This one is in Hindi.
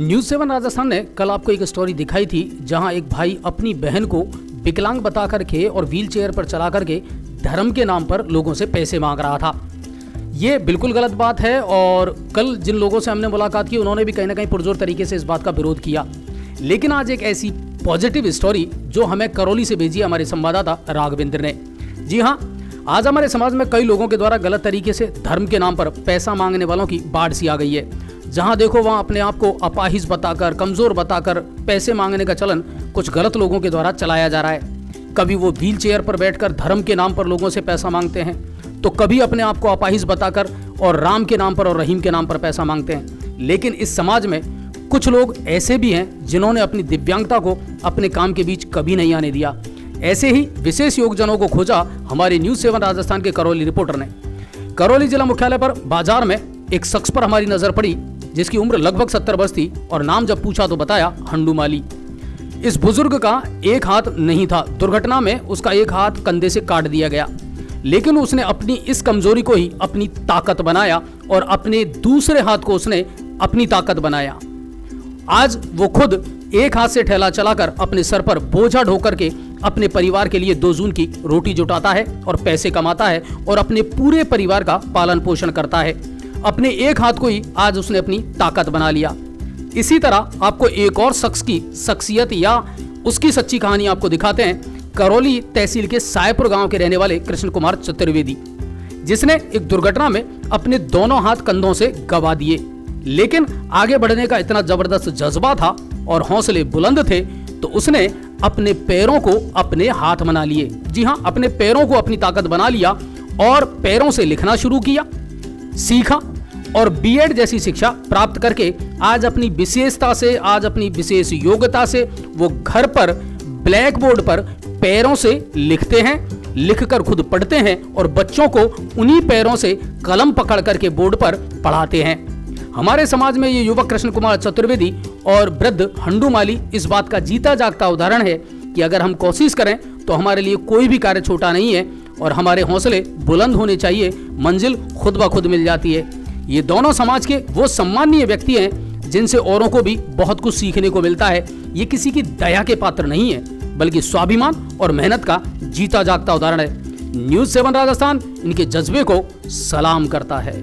न्यूज़ 7 राजस्थान ने कल आपको एक स्टोरी दिखाई थी जहां एक भाई अपनी बहन को विकलांग बता करके और व्हील चेयर पर चला करके धर्म के नाम पर लोगों से पैसे मांग रहा था। ये बिल्कुल गलत बात है और कल जिन लोगों से हमने मुलाकात की उन्होंने भी कहीं ना कहीं पुरजोर तरीके से इस बात का विरोध किया। लेकिन आज एक ऐसी पॉजिटिव स्टोरी जो हमें करौली से भेजी हमारे संवाददाता राघवेंद्र ने। जी हाँ, आज हमारे समाज में कई लोगों के द्वारा गलत तरीके से धर्म के नाम पर पैसा मांगने वालों की बाढ़ सी आ गई है। जहां देखो वहां अपने आप को अपाहिज बताकर, कमजोर बताकर पैसे मांगने का चलन कुछ गलत लोगों के द्वारा चलाया जा रहा है। कभी वो व्हील चेयर पर बैठकर धर्म के नाम पर लोगों से पैसा मांगते हैं, तो कभी अपने आप को अपाहिज बताकर और राम के नाम पर और रहीम के नाम पर पैसा मांगते हैं। लेकिन इस समाज में कुछ लोग ऐसे भी हैं जिन्होंने अपनी दिव्यांगता को अपने काम के बीच कभी नहीं आने दिया। ऐसे ही विशेष योगजनों को खोजा हमारे न्यूज़ 7 राजस्थान के करौली रिपोर्टर ने। करौली जिला मुख्यालय पर बाजार में एक शख्स पर हमारी नजर पड़ी जिसकी उम्र लगभग 70 वर्ष थी और नाम जब पूछा तो बताया हंडू माली। इस बुजुर्ग का एक हाथ नहीं था। दुर्घटना में उसका एक हाथ कंधे से काट दिया गया, लेकिन उसने अपनी इस कमजोरी को ही अपनी ताकत बनाया और अपने दूसरे हाथ को उसने अपनी ताकत बनाया। आज वो खुद एक हाथ से ठेला चलाकर अपने सर पर बोझा ढोकर के अपने परिवार के लिए 2 जून की रोटी जुटाता है और पैसे कमाता है और अपने पूरे परिवार का पालन पोषण करता है। अपने एक हाथ को ही आज उसने अपनी ताकत बना लिया। इसी तरह आपको एक और शख्स की शख्सियत या उसकी सच्ची कहानी आपको दिखाते हैं। करौली तहसील के सायपुर गांव के रहने वाले कृष्ण कुमार चतुर्वेदी, जिसने एक दुर्घटना में अपने दोनों हाथ कंधों से गंवा दिए, लेकिन आगे बढ़ने का इतना जबरदस्त जज्बा था और हौसले बुलंद थे तो उसने अपने पैरों को अपने हाथ बना लिए। जी हाँ, अपने पैरों को अपनी ताकत बना लिया और पैरों से लिखना शुरू किया, सीखा और बीएड जैसी शिक्षा प्राप्त करके आज अपनी विशेषता से, आज अपनी विशेष योग्यता से वो घर पर ब्लैक बोर्ड पर पैरों से लिखते हैं, लिखकर खुद पढ़ते हैं और बच्चों को उन्हीं पैरों से कलम पकड़ करके बोर्ड पर पढ़ाते हैं। हमारे समाज में ये युवक कृष्ण कुमार चतुर्वेदी और वृद्ध हंडू माली इस बात का जीता जागता उदाहरण है कि अगर हम कोशिश करें तो हमारे लिए कोई भी कार्य छोटा नहीं है और हमारे हौसले बुलंद होने चाहिए, मंजिल खुद ब खुद मिल जाती है। ये दोनों समाज के वो सम्माननीय व्यक्ति हैं जिनसे औरों को भी बहुत कुछ सीखने को मिलता है। ये किसी की दया के पात्र नहीं है, बल्कि स्वाभिमान और मेहनत का जीता जागता उदाहरण है। न्यूज़ 7 राजस्थान इनके जज्बे को सलाम करता है।